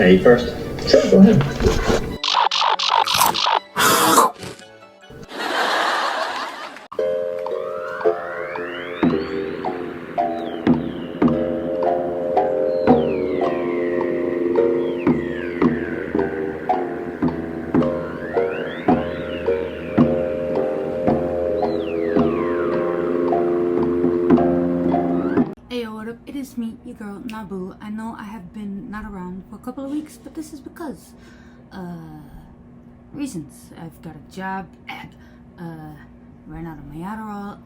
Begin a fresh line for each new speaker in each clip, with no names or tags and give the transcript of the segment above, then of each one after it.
Can I eat first? Sure, go ahead.
It is me, your girl, Nabu. I know I have been not around for a couple of weeks, but this is because, reasons. I've got a job, ran out of my Adderall,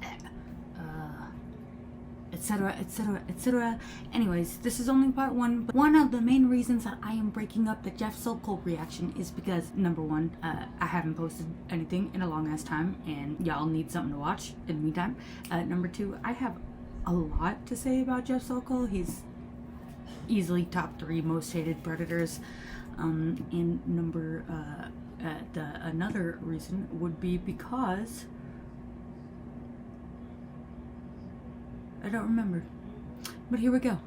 etc, etc, etc. Anyways, this is only part one, but one of the main reasons that I am breaking up the Jeff Sokol reaction is because, number one, I haven't posted anything in a long ass time, and y'all need something to watch in the meantime. Number two, I have a lot to say about Jeff Sokol. He's easily top 3 most hated predators. And another reason would be because I don't remember. But here we go.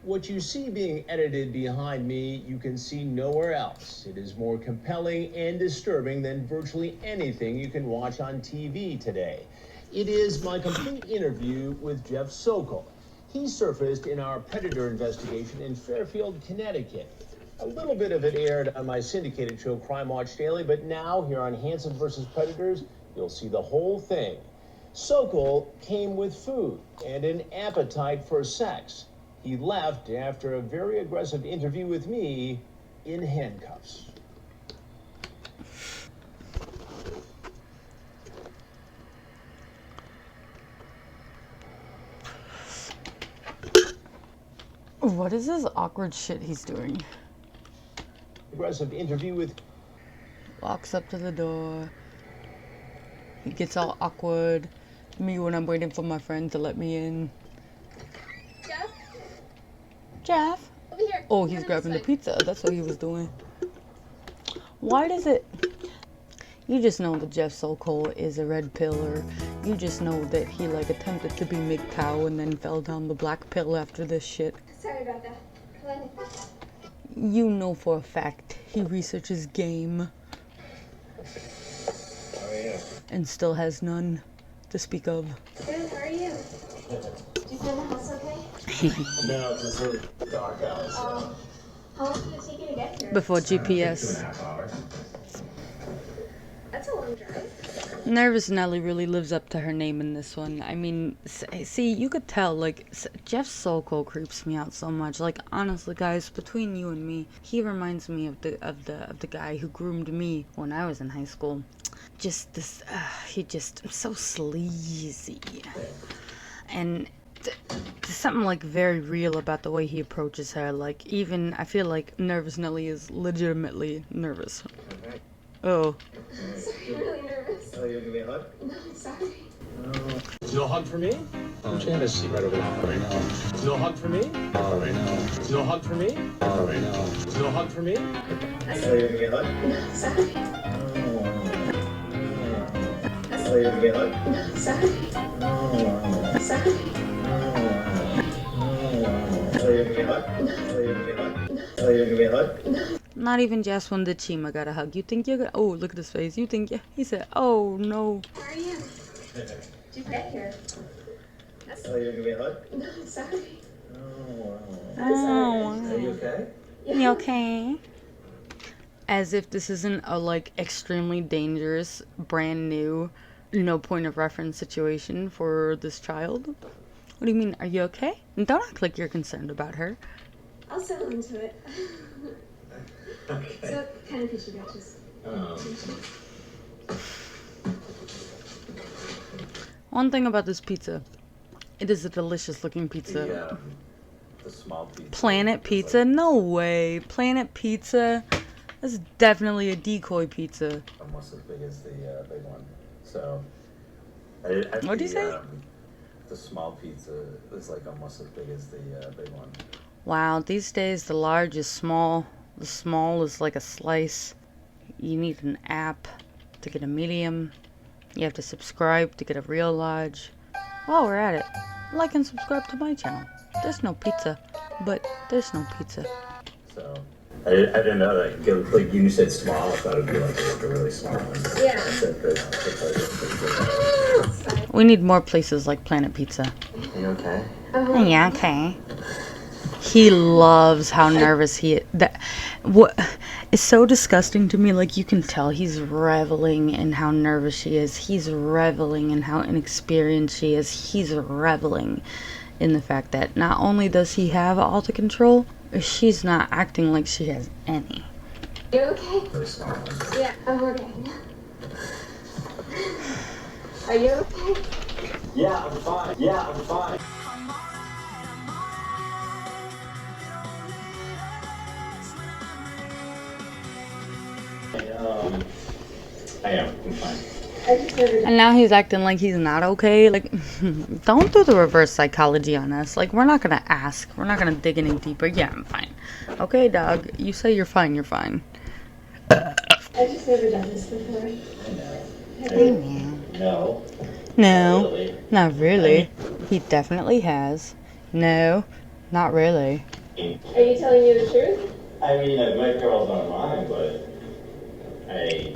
What you see being edited behind me, you can see nowhere else. It is more compelling and disturbing than virtually anything you can watch on TV today. It is my complete interview with Jeff Sokol. He surfaced in our Predator investigation in Fairfield, Connecticut. A little bit of it aired on my syndicated show Crime Watch Daily, but now here on Hansen vs. Predators, you'll see the whole thing. Sokol came with food and an appetite for sex. He left after a very aggressive interview with me in handcuffs.
What is this awkward shit he's doing?
Aggressive interview with...
Walks up to the door. He gets all awkward. Me when I'm waiting for my friend to let me in.
Jeff?
Jeff?
Over here.
Oh, he's grabbing the pizza. That's what he was doing. Why does it... You just know that Jeff Sokol is a red pill, or you just know that he like attempted to be MGTOW and then fell down the black pill after this shit.
Sorry about that.
You know for a fact he researches game.
How are you?
And still has none to speak of.
Good, how are you? Did you find the house okay?
No, it's just really dark out. So.
How long did it take you to get here?
Before
2.5
GPS.
hours.
That's a long drive.
Nervous Nelly really lives up to her name in this one. I mean, see, you could tell, like, Jeff Sokol creeps me out so much. Like, honestly, guys, between you and me, he reminds me of the guy who groomed me when I was in high school. Just this, he just so sleazy. And there's something, like, very real about the way he approaches her. Like, even, I feel like Nervous Nelly is legitimately nervous.
Okay.
Oh.
Sorry, I'm really nervous.
Oh, you'll give me a hug?
No, I'm sorry.
No hug for me?
I'm trying to see right over there. Right now.
No hug for me?
Right now.
No hug for me?
Right now.
No hug for me?
Oh, you'll give me a hug?
No, I'm sorry.
Oh, you'll give me a hug?
No, I'm sorry. I'm sorry.
Oh, you'll give me a hug? Oh, you'll give me a hug? Oh, you'll give me a hug?
Not even just when the Chima got a hug. You think you're gonna... Oh, look at his face. You think... He said, oh, no.
How are you? Did you get here?
Oh, you'll give me a hug?
No, I'm sorry.
Oh.
Are you okay?
You okay? As if this isn't a, like, extremely dangerous, brand new, no point of reference situation for this child. What do you mean, are you okay? And don't act like you're concerned about her.
I'll settle into it.
Okay.
So, what kind of fish you got? Just
One thing about this pizza, it is a delicious looking pizza.
The small pizza.
Planet Pizza? No way. Planet Pizza? That's definitely a decoy pizza.
Almost as big as the big one. So.
What'd you say?
The small pizza is like almost as big as the big one.
Wow, these days the large is small. The small is like a slice. You need an app to get a medium. You have to subscribe to get a real large. While we're at it, like and subscribe to my channel. There's no pizza, but there's no pizza.
So I didn't know that. Like you said small, I thought it'd be like a really small one.
Yeah.
We need more places like Planet Pizza.
Are you okay?
Yeah, okay. He loves how nervous he is. What is so disgusting to me, like you can tell he's reveling in how nervous she is. He's reveling in how inexperienced she is. He's reveling in the fact that not only does he have all the control, she's not acting like she has any.
You okay?
Really small one.
Yeah, I'm okay. Are you okay?
Yeah, I'm fine. Yeah, I'm fine. I am. I'm fine.
I just never
And now he's acting like he's not okay. Like, don't do the reverse psychology on us. Like, we're not gonna ask. We're not gonna dig any deeper. Yeah, I'm fine. Okay, dog. You say you're fine. You're fine.
I've just never done this before.
No.
No,
Really?
not really. He definitely has. No, not really.
Are you telling me the truth?
I mean, I've met girls online, but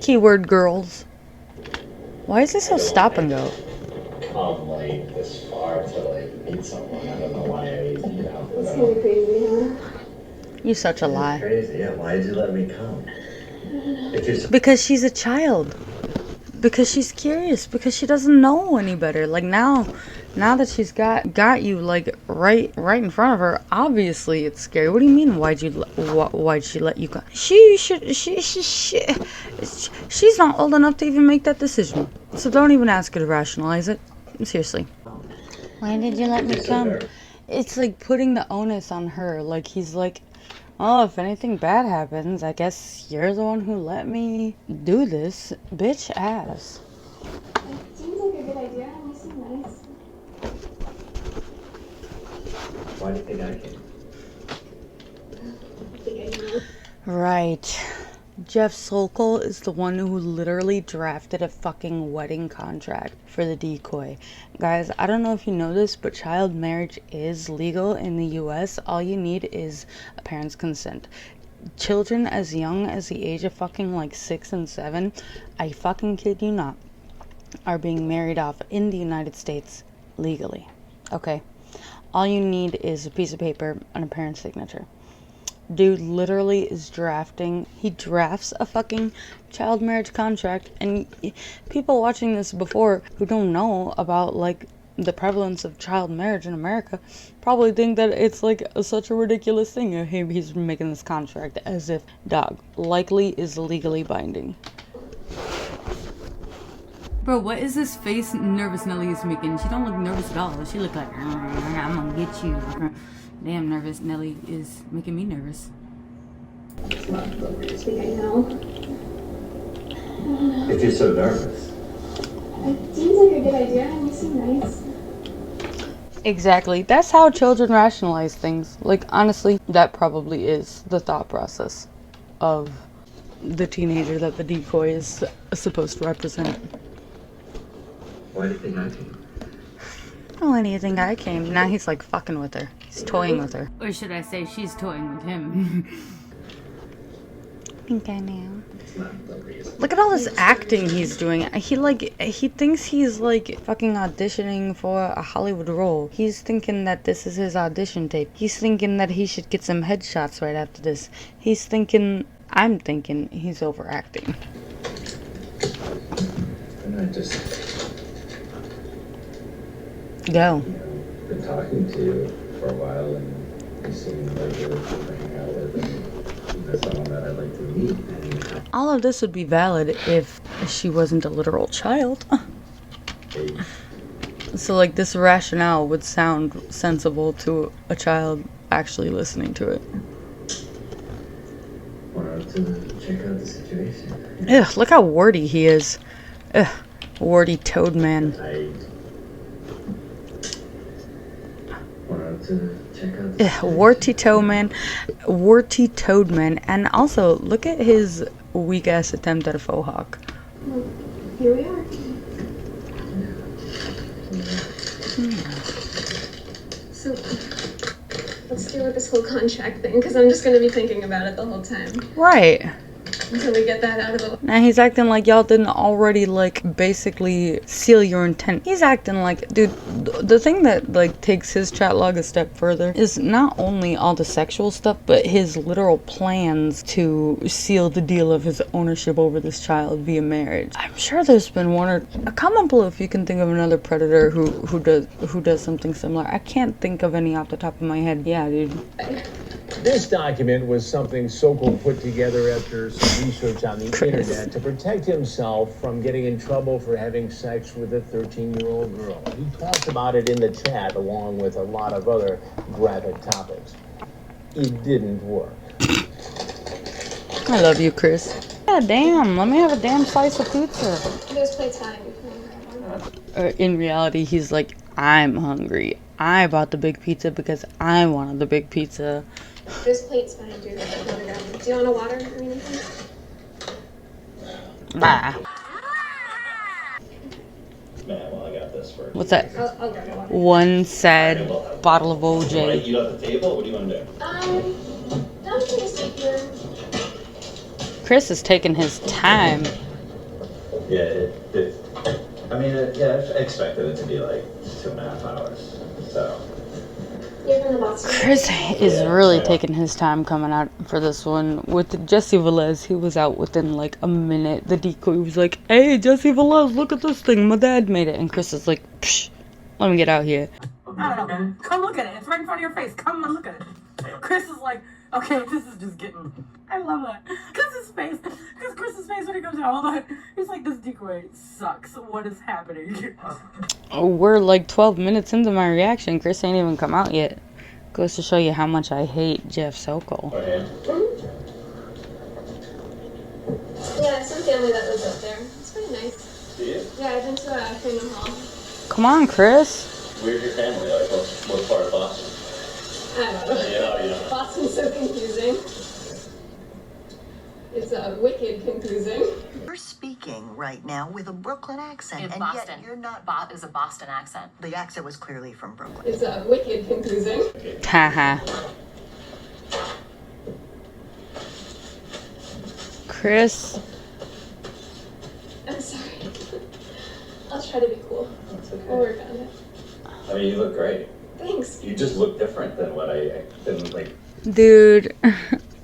Keyword girls. Why is this so stop and go?
come like this far to like meet someone. I don't know why
It's kind of crazy, huh?
You such a lie.
Crazy. Yeah. Why did you let me come? If you're
Because she's a child. Because she's curious. Because she doesn't know any better. Like now that she's got you like right in front of her, obviously it's scary. What do you mean? Why'd she let you come? She's not old enough to even make that decision. So don't even ask her to rationalize it. Seriously. Why did you let me come? It's like putting the onus on her. Like he's like, oh, if anything bad happens, I guess you're the one who let me do this. Bitch ass.
It seems like a good idea, and you seem nice.
Why do you think I came?
I think I know.
Right. Jeff Sokol is the one who literally drafted a fucking wedding contract for the decoy. Guys, I don't know if you know this, but child marriage is legal in the US. All you need is a parent's consent. Children as young as the age of fucking like 6 and 7, I fucking kid you not, are being married off in the United States legally. Okay? All you need is a piece of paper and a parent's signature. Dude literally is he drafts a fucking child marriage contract, and people watching this before who don't know about like the prevalence of child marriage in America probably think that it's like such a ridiculous thing. He's making this contract as if, dog, likely is legally binding. Bro, what is this face nervous Nelly is making? She don't look nervous at all. She look like, I'm gonna get you. Damn, nervous Nelly is making me nervous.
I think I know.
If you're so nervous.
It seems like a good idea, and you seem nice.
Exactly. That's how children rationalize things. Like, honestly, that probably is the thought process of the teenager that the decoy is supposed to represent.
Why do you think I came?
Why do you think I came? Now he's like fucking with her. He's toying with her. Or should I say she's toying with him? I think I know. Look at all this acting he's doing. He thinks he's like fucking auditioning for a Hollywood role. He's thinking that this is his audition tape. He's thinking that he should get some headshots right after this. I'm thinking he's overacting.
And I just
Go.
been talking to you for a while, and you seem like you're hanging out with, and that's someone that I'd like to meet. And
All of this would be valid if she wasn't a literal child. So like this rationale would sound sensible to a child actually listening to it.
wanted to check out the situation.
Ugh, look how warty he is. Ugh, warty toad man.
I wanted to check out the situation.
Warty toad man. And also, look at his weak ass attempt at a faux hawk.
Well, here we are. So,
let's deal with this whole contract thing, because I'm just going to be thinking about it the whole time.
Right.
Until we get that out of the way.
Now he's acting like y'all didn't already, like, basically seal your intent. He's acting like, dude, the thing that, like, takes his chat log a step further is not only all the sexual stuff, but his literal plans to seal the deal of his ownership over this child via marriage. I'm sure there's been one or a comment below if you can think of another predator who does something similar. I can't think of any off the top of my head. Yeah, dude.
This document was something Sokol put together after some research on the internet to protect himself from getting in trouble for having sex with a 13-year-old girl. He talked about it in the chat along with a lot of other graphic topics. It didn't work.
I love you, Chris. Yeah, damn. Let me have a damn slice of pizza.
There's playtime.
In reality, he's like, I'm hungry. I bought the big pizza because I wanted the big pizza.
There's plates behind you. Do you want a water or anything?
Bah.
Man, well, I got this for.
What's that?
I'll grab a water.
One sad bottle of
You want to
OJ.
eat at the table? What do you want to do?
Don't please take your...
Chris is taking his time.
Yeah, I mean, yeah, I expected it to be like 2.5 hours. So.
You're from the Boston.
Chris is really taking his time coming out for this one. With Jesse Velez, he was out within like a minute. The decoy was like, hey, Jesse Velez, look at this thing. My dad made it. And Chris is like, psh, let me get out here.
I don't know. Come look at it. It's right in front of your face. Come and look at it. Chris is like, okay, this is just getting... I love that. Chris's face when he comes out, hold on. He's like, this decoy sucks. What is happening?
Oh, we're like 12 minutes into my reaction. Chris ain't even come out yet. Goes to show you how much I hate Jeff Sokol.
Okay.
Yeah, some family that lives up there. It's pretty nice.
See you?
Yeah, I've been to Freedom Hall.
Come on, Chris.
Where's your family? Like, what part of Boston?
I don't know.
Yeah.
Boston's so confusing. It's wicked confusing.
You're speaking right now with a Brooklyn accent,
In
and
Boston.
yet you're not.
Is a Boston accent.
The accent was clearly from Brooklyn.
It's wicked confusing.
Haha. Chris.
I'm sorry. I'll try to be cool. We'll work on it.
I mean, you look great.
Thanks.
You just look different than what like.
Dude,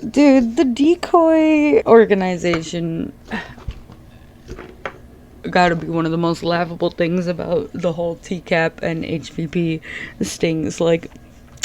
the decoy organization gotta be one of the most laughable things about the whole TCaP and HVP stings. Like,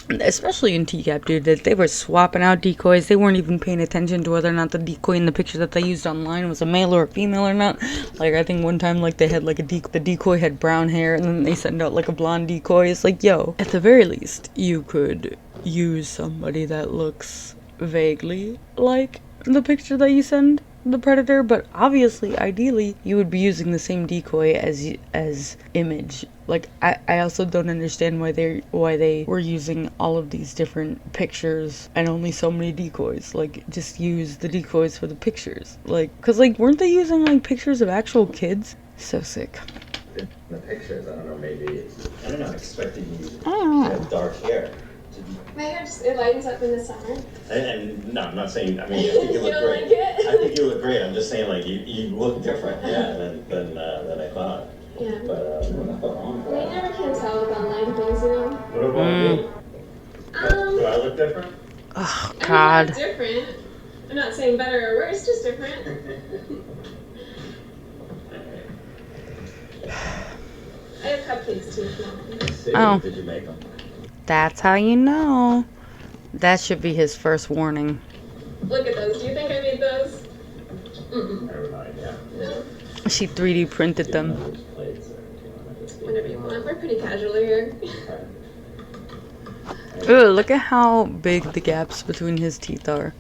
especially in TCaP, dude, that they were swapping out decoys. They weren't even paying attention to whether or not the decoy in the picture that they used online was a male or a female or not. Like, I think one time, like, they had, like, the decoy had brown hair, and then they sent out, like, a blonde decoy. It's like, yo, at the very least, you could use somebody that looks vaguely like the picture that you send the predator, but obviously, ideally, you would be using the same decoy as image. Like, I also don't understand why they were using all of these different pictures and only so many decoys. Like, just use the decoys for the pictures. Like, cause like, weren't they using like pictures of actual kids? So sick.
The pictures, I don't know, maybe. I don't know, expecting you
I don't know.
to have dark hair.
My hair just, it lightens up in the summer.
And no, I'm not saying, I mean, I think you look
You don't
great.
like it?
I think you look great. I'm just saying, like, you look different, yeah, than I thought.
Yeah.
But, nothing wrong with
We
that.
never can tell with online things, you know?
What about me? Do I look different?
Oh,
I'm
God.
not different. I'm not saying better or worse, just different. I have cupcakes too, if you want one.
Oh.
Did you make them?
That's how you know. That should be his first warning.
Look at those. Do you think I made those? Mm-mm.
Never mind, yeah.
No.
She 3D printed them.
Whatever you want. We're pretty casual here.
Ooh, look at how big the gaps between his teeth are.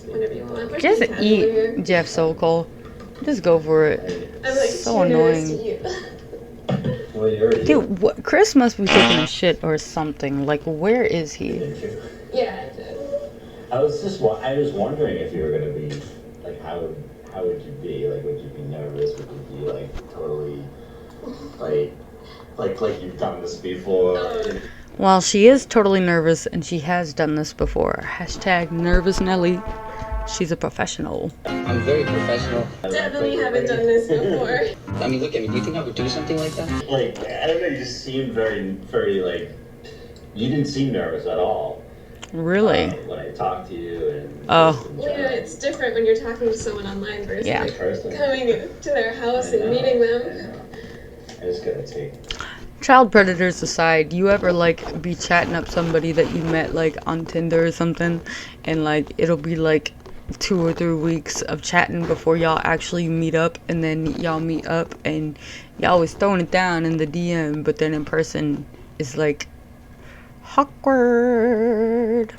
Whatever you want. We're
Just
pretty casual here.
eat, Jeff Sokol. Just go for it.
I'm like
So
too nervous
annoying.
to eat.
Well, you already
Dude, what, Chris must be taking a shit or something. Like, where is he?
Yeah, I did.
I was wondering if you were gonna be like, how would you be? Like, would you be nervous? Would you be like totally like Like you've done this before.
Well, she is totally nervous, and she has done this before. Hashtag nervous Nelly. She's a professional.
I'm very professional.
Definitely haven't done this before.
I mean, look at me. Do you think I would do something like that?
Like, I don't know, you just seemed very, very, like, you didn't seem nervous at all.
Really?
When I talked to you and...
Oh.
Well, yeah, it's different when you're talking to someone online versus
Yeah.
coming to their house and meeting them.
I just gotta take...
Child predators aside, you ever like be chatting up somebody that you met like on Tinder or something, and like it'll be like 2 or 3 weeks of chatting before y'all actually meet up, and then y'all meet up and y'all always throwing it down in the DM, but then in person is like awkward.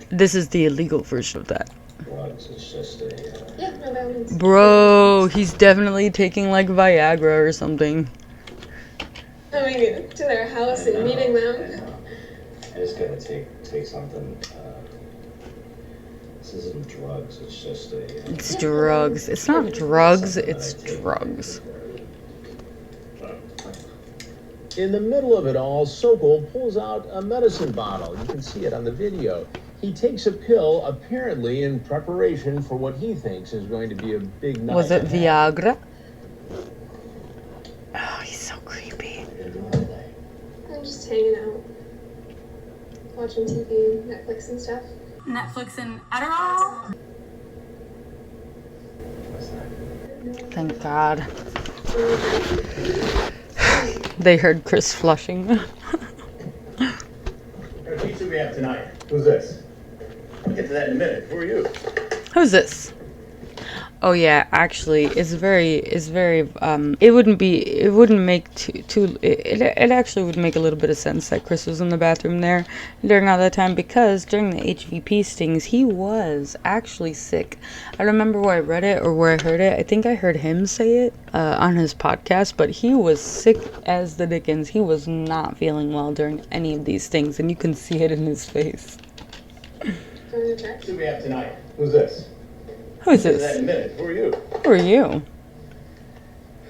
This is the illegal version of that.
Drugs, it's just a...
Yeah, no balance.
Bro, he's definitely taking like Viagra or something.
Coming to their house and meeting them.
I just gotta take something. This isn't drugs, it's just a...
It's drugs. It's not drugs, it's drugs.
In the middle of it all, Sokol pulls out a medicine bottle. You can see it on the video. He takes a pill, apparently in preparation for what he thinks is going to be a big night.
Was it
ahead.
Viagra? Oh, he's so creepy.
I'm just hanging out. Watching TV, Netflix and stuff.
Netflix and Adderall.
Thank God. They heard Chris flushing.
What pizza we have tonight? Who's this? I'll get to that in a minute. Who are you?
Who's this? Oh yeah, actually, it wouldn't make it actually would make a little bit of sense that Chris was in the bathroom there during all that time, because during the HVP stings, he was actually sick. I remember where I read it or where I heard it. I think I heard him say it on his podcast, but he was sick as the dickens. He was not feeling well during any of these things, and you can see it in his face.
Going to check.
Who we have tonight? Who's this?
Who is
Get to that
this?
in a minute. Who are you?
Who are you?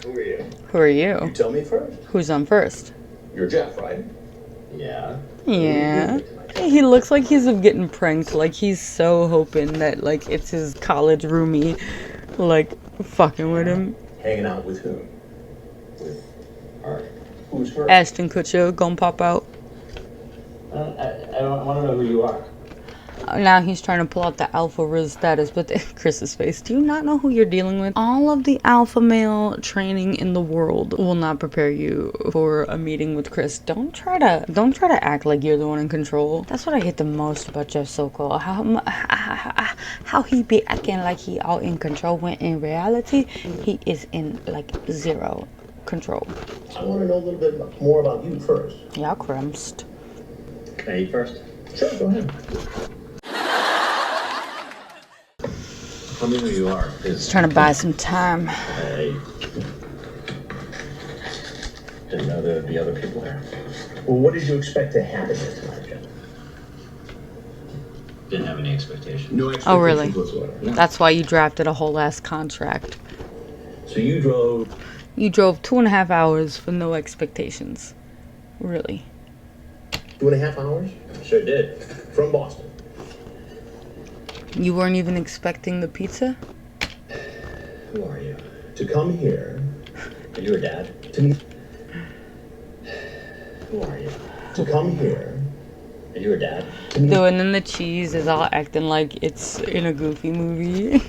Who are you?
Who are you?
Tell me first.
Who's on first?
You're Jeff, right?
Yeah.
Yeah. He looks like he's getting pranked. Like he's so hoping that like it's his college roomie, like fucking with him.
Hanging out with whom?
With art.
Who's her?
Ashton Kutcher gonna pop out.
I don't want to know who you are.
Now he's trying to pull out the alpha Riz status, but Chris's face. Do you not know who you're dealing with? All of the alpha male training in the world will not prepare you for a meeting with Chris. Don't try to act like you're the one in control. That's what I hate the most about Jeff Sokol. How he be acting like he all in control when in reality he is in like zero control.
I want to know a little bit more about you first.
Y'all crumbs.
Can I eat first?
Sure, go ahead. Tell me who you are.
Just trying to buy some time.
I didn't know there would be other people there. Well, what did you expect to happen here tonight, Jeff?
Didn't have any expectations.
No
Oh, really?
whatsoever. No.
That's why you drafted a whole ass contract.
So you drove.
You drove 2.5 hours for no expectations. Really?
2.5 hours?
Sure did.
From Boston.
You weren't even expecting the pizza?
Who are you? To come here.
Are you her dad?
To meet. Who are you? To come here.
Are you her dad?
To meet.
Dude, and then the cheese is all acting like it's in a Goofy movie.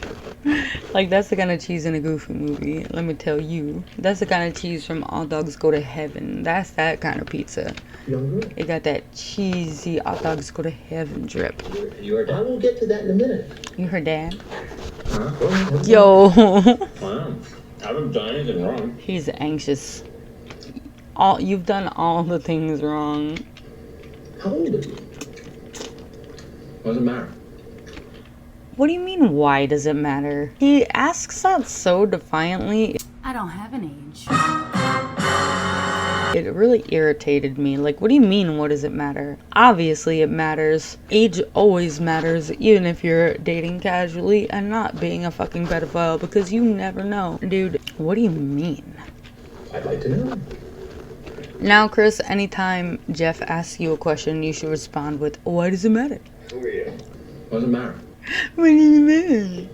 Like, that's the kind of cheese in a Goofy movie, let me tell you. That's the kind of cheese from All Dogs Go to Heaven. That's that kind of pizza.
Young girl.
It got that cheesy All Dogs Go to Heaven drip.
Are you her
I
dad?
will get to that in a minute.
You her dad?
Huh?
Go ahead.
Yo.
Wow. I haven't done anything wrong.
He's anxious. You've done all the things wrong.
How old are you?
What does it matter?
What do you mean, why does it matter? He asks that so defiantly.
I don't have an age.
It really irritated me. Like, what do you mean, what does it matter? Obviously it matters. Age always matters, even if you're dating casually and not being a fucking pedophile, because you never know. Dude, what do you mean?
I'd like to know.
Now, Chris, anytime Jeff asks you a question, you should respond with, "Why does it matter?"
Who are you?
What does it matter?
What do you mean?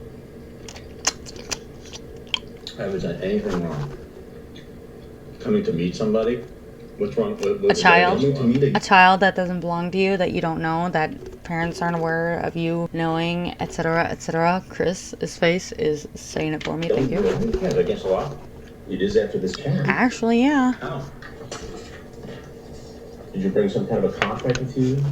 I haven't done anything wrong. Coming to meet somebody? What's wrong?
A child?
Coming to meet
A child that doesn't belong to you, that you don't know, that parents aren't aware of you knowing, etc., etc. Chris, his face is saying it for me. Thank you.
Yeah, is that against the law?
It is after this cat.
Actually, yeah.
How?
Did you bring some kind of a contract with you?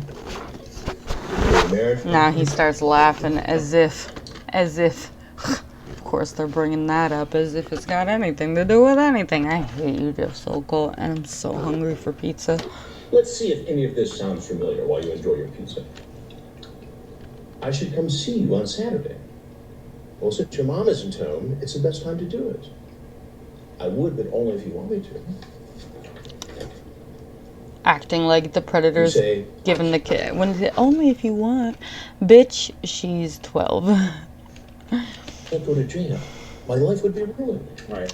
Marriage?
Now he starts laughing as if, of course they're bringing that up as if it's got anything to do with anything. I hate you, Jeff Sokol, and I'm so hungry for pizza.
Let's see if any of this sounds familiar while you enjoy your pizza. I should come see you on Saturday. Well, since your mom isn't home, it's the best time to do it. I would, but only if you want me to.
Acting like the predators
You say,
giving the kid, when only if you want. Bitch, she's 12.
can't go to jail. My life would be ruined.
Right.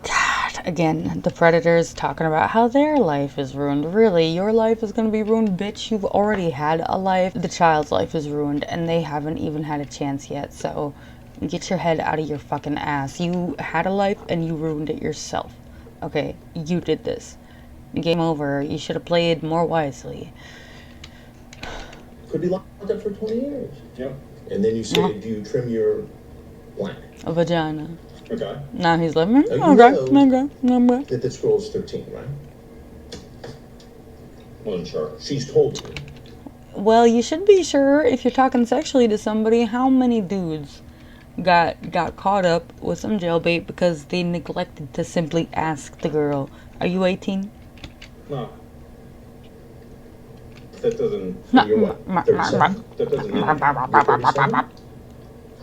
God, again, the predators talking about how their life is ruined. Really, your life is gonna be ruined, bitch. You've already had a life. The child's life is ruined, and they haven't even had a chance yet. So, get your head out of your fucking ass. You had a life, and you ruined it yourself. Okay, you did this. Game over. You should have played more wisely.
Could be locked up for 20 years.
Yep.
And then you say, do you trim your blank?
A vagina.
Okay.
Now he's like,
you
okay.
That this girl's 13, right? Wasn't sure. She's told you.
Well, you should be sure if you're talking sexually to somebody. How many dudes got caught up with some jailbait because they neglected to simply ask the girl, "Are you 18?"
No. That doesn't.
You're what? 37? That doesn't mean you're 37?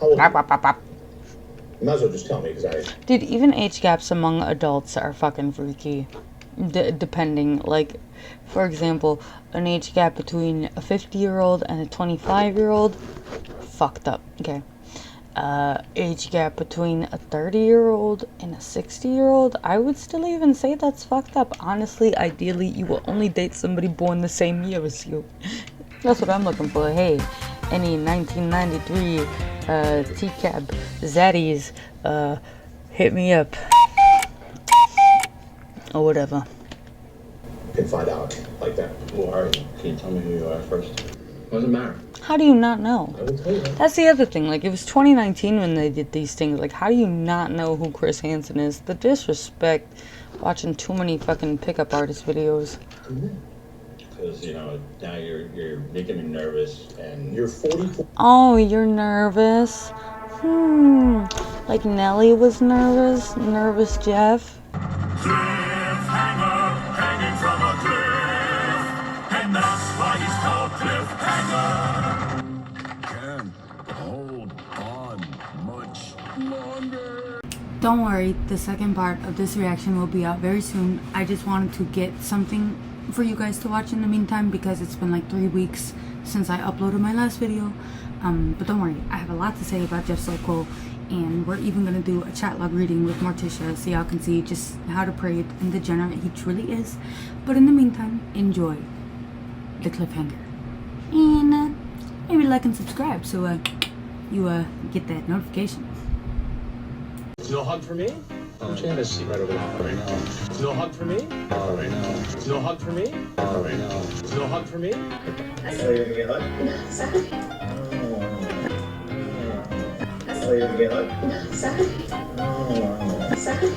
How old are you? You might as well just tell me, because I...
Dude, even age gaps among adults are fucking freaky. Depending, like, for example, an age gap between a 50-year-old and a 25-year-old, fucked up, okay? Age gap between a 30-year-old and a 60-year-old, I would still even say that's fucked up. Honestly, ideally, you will only date somebody born the same year as you. That's what I'm looking for. Hey, any 1993 TCaP zaddies, hit me up. Or whatever.
can find out like that.
Who are you? Can you tell me who you are first? What does it matter?
How do you not know?
I will tell you that.
That's the other thing. Like, it was 2019 when they did these things. Like, how do you not know who Chris Hansen is? The disrespect. Watching too many fucking pickup artist videos.
Because, you know, now you're making me nervous and...
You're 44.
Oh, you're nervous? Like Nelly was nervous? Nervous Jeff?
Cliffhanger, hanging from a cliff, and that's why he's called Cliffhanger. Can't hold on much longer.
Don't worry, the second part of this reaction will be out very soon. I just wanted to get something for you guys to watch in the meantime because it's been like 3 weeks since I uploaded my last video. But don't worry, I have a lot to say about Jeff Sokol, and we're even going to do a chat log reading with Morticia so y'all can see just how depraved and degenerate he truly is. But in the meantime, enjoy the cliffhanger. And maybe like and subscribe so you get that notification.
No hug for me?
I'm trying to see right over there right now.
No hug for me?
Right now.
No hug for me?
Right now.
No hug for me?
Sorry.
Sorry.
Sorry.